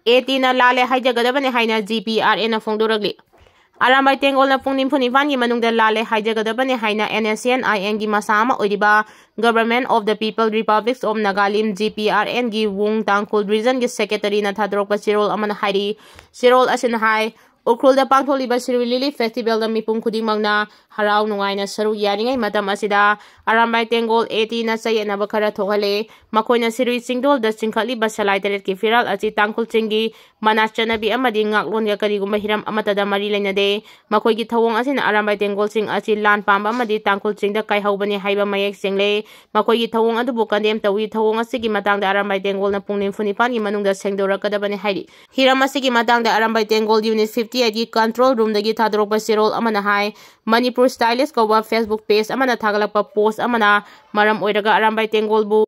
AT लाले हाइजगदबने हाइना GPRN फोंदोरगली Arambai तेंगोलना पुंग निम्फुनिपान की मनुंगदा लाले हाइजगदबने हाइना NSCN-IN की मसामा ओइरिबा government of the people republics of Nagaland GPRN की वुंग तांगखुल रीजन की सेक्रेटरी ना थादरोकपा सिरोल अमन हाइरी सिरोल असिन हाइ उखरुलदा पांगथोलिबा सिरु लिली फेस्टिवल दा मिपुंग खुदिंगमंगना हराव नुंगाइना सरु यारिंगै मतम असिदा अरामबाई तेंगोल AT ना चयेनबा खरा थोहले मखोइना सिरु चिंगदोल दा चिंखलिबा सलाई तरेट की फिराल अचि तांगखुल चिंगी मनाचनबी अमदि ngaklonya karigumba hiram amatada mari lainade makoi gi thawong asina arambai tengol sing achi lan pamba amadi tangkul singda kai haubani haiba mayek single makoi gi thawong adubu kandem tawi thawong asigi matangda arambai tengol na pungnim funipan gi manungda sengdora kadabani hairi hiram asigi matangda arambai tengol unit 58 gi control room dagi thadrokba sirol amana hai manipur stylist koba facebook page amana thagalakpa post amana maram oiraga arambai tengol bu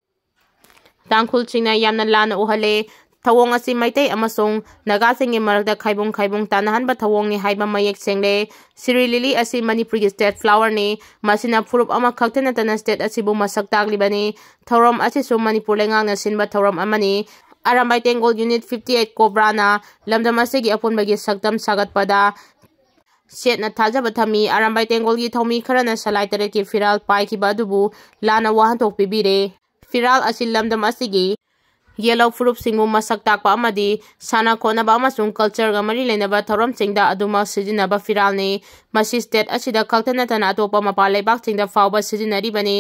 tangkul singna yamna lana uhale thawong asi maitai amasong naga singi marakda khaibong tanahanba thawong ni haiba mayek sengle siri lily asi manipur gi state flower ni masina furup ama khaktena tana state asi bu masak taglibani thorom asi so manipur lengang na sinba thorom amani arambai tengol unit 58 cobra na lamdam asi gi apun bagi saktam sagat pada set na thaja bathami arambai tengol gi thomi kharana salai tare ki firal pai ki badubu lana wahan tok pibire firal asi lamdam asi gi yellow fruit singmu masak takpa amadi sana khona ba amasung culture ga mari lenaba thorom chingda aduma sijinaba firal ni masi state asida khaltana tana atopa mapa leibak chingda fawba sijinari bani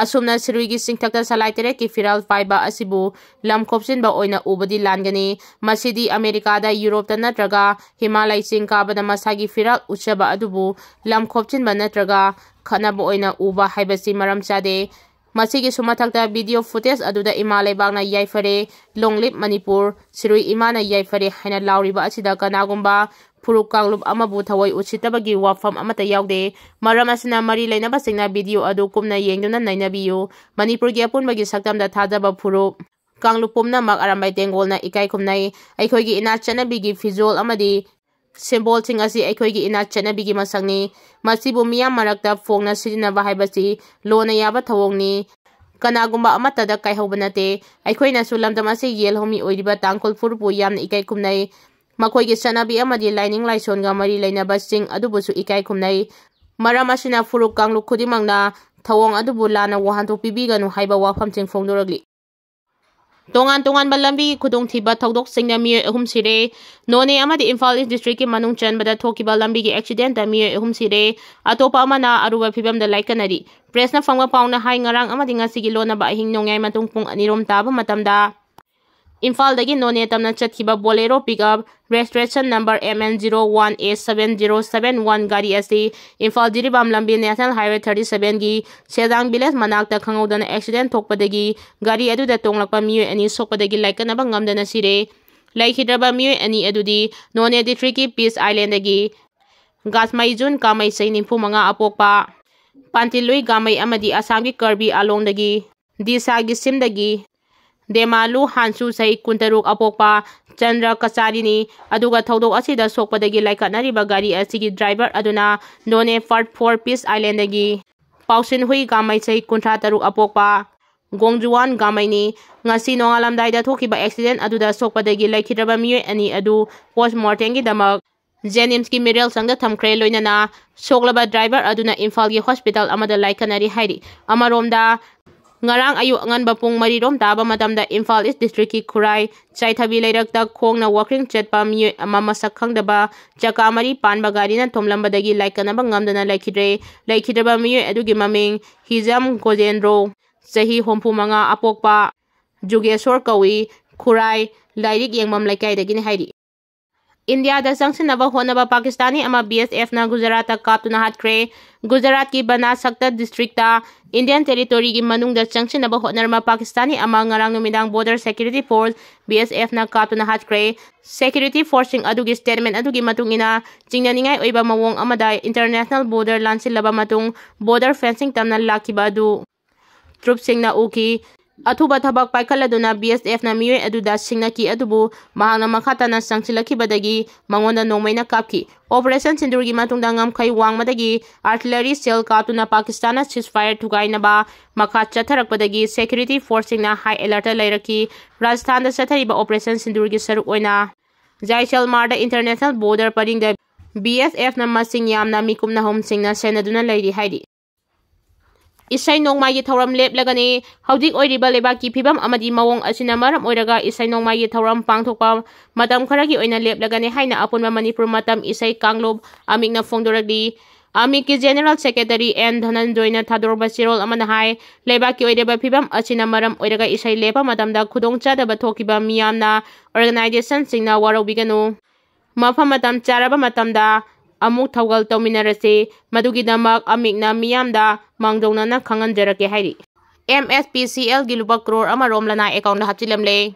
asumna siruigi singthakta salai tere ki firal faiba asibu lam khopsin ba oina ubadi langani masidi america da europe ta natraga himalay sing ka bada masagi firal uchaba adubu lam khopsin ba natraga khana ba oina uba haibasi maram chade masigi sumathakta video footage aduda imalay bagna yaifare longlip manipur sirui imana yaifare haina lauriba asida kanagumba phuruk kanglup amabu thawai uchitabagi wafam amata yaude maram asina mari leinaba singna video adu kumna yengduna nainabiyu manipur gi apunbagi saktamda thajaba phuruk kanglup pumna mak arambai tengolna ikai khumnai aikhoigi ina chanabigi fizol amadi symbol sing asi aikhoigi ina chanabigi masangni masibu miyam marakta phongna sijinaba haibasi lona yaba thawongni kanagumba amatada kai hobanate aikhoina sulamdam asi yelhomi oiriba tangkol furpu yamna ikai kumnai makhoigi chanabi amadi lining laison ga mari leinaba sing adubusu ikai kumnai maram asina furuk kanglu khudimangna thawong adubu lana wahanto pibiganu haiba wafam ching phongdoragli tongan balambi khudong thiba thodok singna mi ahum sire none amadi Imphal East district ki manung chanbada thokiba lambi gi accident da mi ahum sire atopa amana aruba phibam da laikanari press na fangwa pauna hai ngarang amadi ngasi gi lona ba hing nongai matung pung anirom taba matamda Imphal dagi none tamna chatkiba bolero pickup registration number MN01A7071 gari asi Imphal diribam lambi national highway 37 gi sedang village manakta khangodana accident thokpadagi gari aduda tonglakpa miyo ani sokpadagi laikanaba ngamdana sire laikhidraba miyo ani adudi none district ki Peace Island dagi gasmai jun kamai sai nimpu manga apokpa pantilui gamai amadi Assam gi Karbi Along dagi Disa gi Sim dagi Demalu Hansu sai kuntaruk apokpa Chandra Kacharini aduga thodok asida sokpadagi laikanariba gari asigi driver aduna none part 4 Peace Island dagi Pausin hui gamai sai kuntra taruk apokpa Gongjuan gamai ni ngasi nongalamdai da thokiba accident aduda sokpadagi laikhidraba miyo ani adu postmortem gi damak Jenims ki Miral sangda thamkhre loinana soklaba driver aduna Imphal gi hospital amada laikanari hairi amaromda ngarang ayu angan bapung marirom taba matamda Imphal East district ki Khurai Chaithabi leirakta khongna walking chatpa mi amama sakhangdaba chakamari panba gari na thomlambadagi laikanaba ngamdana laikhidreba mi adugi maming Hijam Gojendro sahi hompu manga apokpa Jugeshwar kawi Khurai lairik yengmam laikai dagini hairi India da sangsinaba honaba Pakistani ama BSF na Gujarat ta Kaptuna Hatkhre Gujarat ki Banasakta district ta Indian territory gi manung da sangsinaba honarma Pakistani ama ngarang numidang border security force BSF na Kaptuna Hatkhre security forcing adugi statement adugi matungina chingnaningai oiba mawong amada international border lansilaba matung border fencing tamna lakiba adu troops singna uki Athuba thabak paikhaladuna BSF na miyoy aduda singna ki adubu mahangna makhatana sangsilaki badagi mangonda nongmaina kapki operation sindur gi matungda ngamkhai wangmadagi artillery cell Kaptuna Pakistan ceasefire thugaina ba makha chatharakpadagi security forcing na high alert lairaki Rajasthan da chathariba operation sindur gi saruk oina Jaisalmer International Border Paringda BSF na masing yamna mikumna homsingna senaduna leiri haidi. Isai nongmai thoram leplagani haudik oiriba lebaki phibam amadi mawong asina maram oiraga isai nongmai thoram pangthokpa matam kharagi oina leplagani haina apunma Manipur matam isai kanglob amigna phongdoragi Amiki General Secretary N Dhananjoyna thadorba sirol amana hai lebaki oireba phibam asina maram oiraga isai lepa matamda khudong chadaba thokiba miyamna organization singna warobiganu mafam matam charaba matamda amuk thawgal tawminarase madugidamak amikna miyamda mangdonana khanganjarake hairi MSPCL gi lupa crore amarom lana account da hapchilamle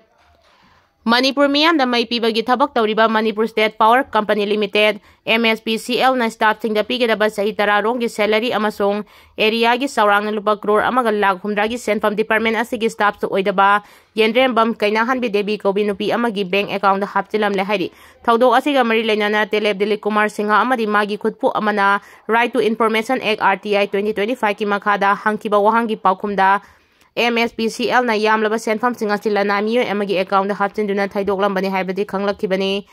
Manipur miyamda mai pibagi thabak tawriba Manipur State Power Company Limited MSPCL na staff singda pigedaba sahi tararong gi salary amasong area gi saurang lupa crore amaga lakh humdra gi senfam department asigi staff su oidaba yenrem bam kainahan bi debi kobi nupi amagi bank account da hapchilamle hairi thawdo asiga mari leinana teleb Dilip Kumar Singha amadi magi khutpu amana Right to Information Act RTI 2025 ki makhada hangkiba wahangi paukhumda MSPCL na yamlaba senfam singa silana miyo amagi account da hapchinduna thaidoklam haibadi khanglakibani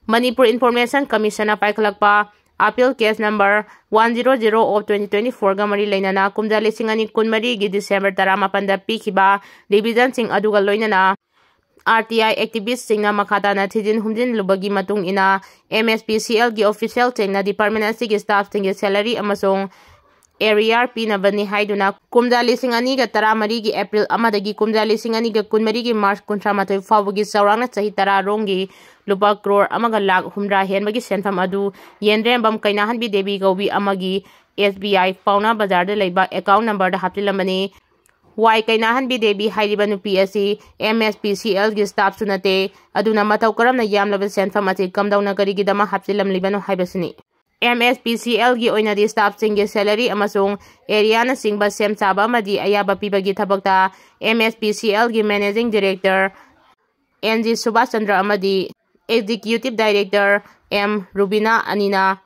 Manipur Information Commission paikhalakpa appeal case number 100 of 2024 ga mari leinana kumja lisingani kunmari gi December 18 da pikhiba division sing aduga loinana RTI activist singna makhata na thijin humjin lubagi matung ina MSPCL gi official chengna department asigi staff singi salary amasong area pinabani haiduna kumja lisingani ga taramari gi April amadagi kumja lisingani ga kunmari gi March 13 fawgi saurangna chahi tara rongi lupa crore amaga lakh humra henbagi senfam adu yenrem bam kainahan bi debi gobi amagi SBI Pauna Bazar da leiba account number da haptilamani Why kainahan bi debi hairiba nupi asi MSPCL gi staff sunate aduna matau karamna yamlaba senfam ati kamdauna karigi dama haptilam libano haibasini MSPCL gi oina di staff singi salary amasung area na singba sem chaba amadi ayaba pibagi thabakta MSPCL gi managing director NG Subhash Chandra amadi executive director M Rubina Anina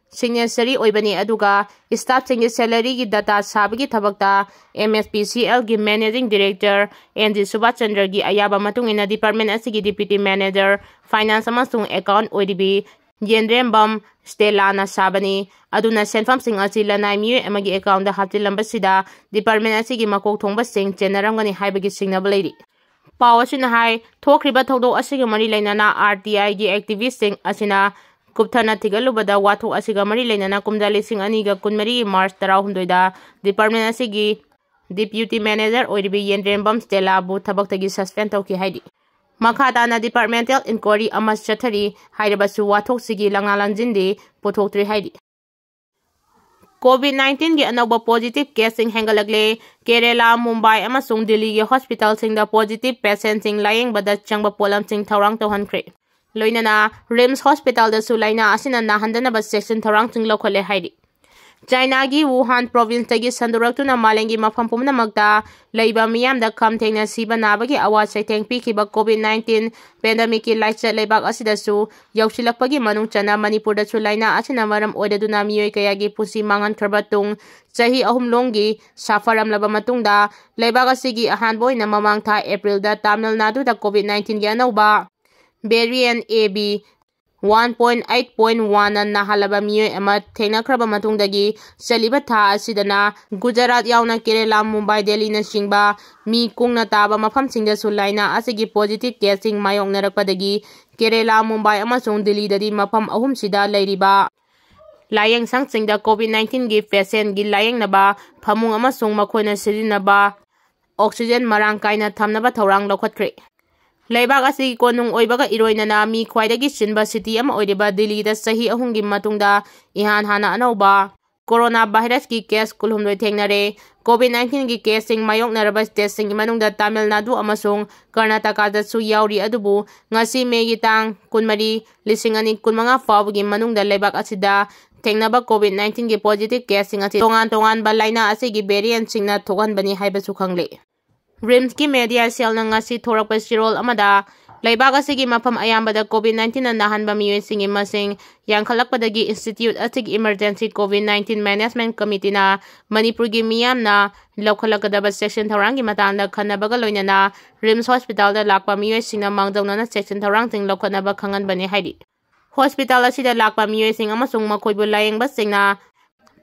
signatory oibani aduga staff singi salary gi data sabagi thabakta MSPCL gi managing director NG Subhash Chandra gi ayaba matungina department asigi deputy manager finance amasung account oidibi Yenrembam Stella na sabani aduna senfam sing asi lanai miyo amagi account da haptilamba sida department asigi makok thongba sing chenaramgani haibagi signable lady paw asina hai thokriba thodo asigi mari leinana RTI gi activist sing asina kupthana thigalubada watho asiga mari leinana kumjali sing ani ga kunmari March 16 da department asigi deputy manager oiribi Yenrembam Stella bu thabaktagi suspend tawki haidi Makhata na departmental inquiry amas chathari haidabasu wathok sigi langalanjindi pothoktre haidi COVID-19 gi anauba positive case sing hengalagle Kerala Mumbai amasung Delhi gi hospital singda positive patient sing layeng bada changba polam sing Thourang Lwkhatnab loinana RIMS hospital da su laina asina nahandana ba Cheksin Thourang Lwkhatnab haidi China gi Wuhan province tagi sanduraktuna malengi mafam pumnamakta leiba miyamda khamthengna siba nabagi awa saiteng pikhiba COVID-19 pandemic ki laichat leibak asidasu yausilakpagi manung chana Manipur da chu laina asina maram oidaduna miyoi kayagi pusi mangan kharbatung chahi ahum longi safaram laba matungda leibak asigi ahanboina mamang tha April da Tamil Nadu da COVID-19 gi anauba variant AB 1.8.1 na nahalaba miyoy ama thengnakraba matungdagi saliba tha asidana Gujarat yauna Kerala Mumbai Delhi na singba mi kungna taba mafam singda sulaina asigi positive case sing mayong narakpadagi Kerala Mumbai amasung Delhi dadi mafam ahum sida leiriba layeng sang singda COVID-19 gi patient gi layeng naba phamung amasung makhoina sirinaba oxygen marang kaina thamnaba Thourang Lwkhatnab Leibak asigi konung oibaga iroinana mi khwaidagi sinba city ama oideba Delhi da sahi ahungi matungda ihan hana anauba coronavirus ki case kulhumdoi thengnare COVID-19 gi case sing mayok naraba state sing manungda Tamil Nadu amasung Karnataka da su yauri adubu ngasi megi tang kunmari lisingani kunmanga fawgi manungda leibak asida thengnaba COVID-19 gi positive case sing asi tongan ba laina asigi variant singna thogan bani haibasu khangle RIMS ki media cell na ngasi thorakpa sirol amada Leibak asigi mafam ayambada COVID-19 na nahanba miyoising masing yangkhalakpadagi Institute asigi Emergency COVID-19 Management Committee na Manipurgi miyam na lawkhalakadaba Cheksin Thourang gi matangda khanabaga loinana RIMS Hospital da lakpa miyoising na mangdongna Cheksin Thourang ting lawkhatnaba khanganbani haidi. Hospital asida lakpa miyoising amasung makoibu layengba singna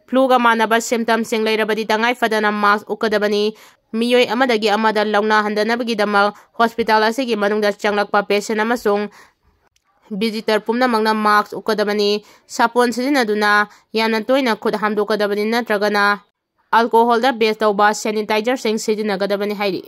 fluga manaba symptoms sing leirabadi tangai fadana mask ukadabani miyoi amadagi amada launa handanabagi dama hospital asigi manungda changlakpa patient amasung visitor pumna mangna mask ukadabani sapon sizinaduna yamna toina khud hamdokadabani natragana alcohol da base tawba sanitizer sing sizinnagadabani hairi.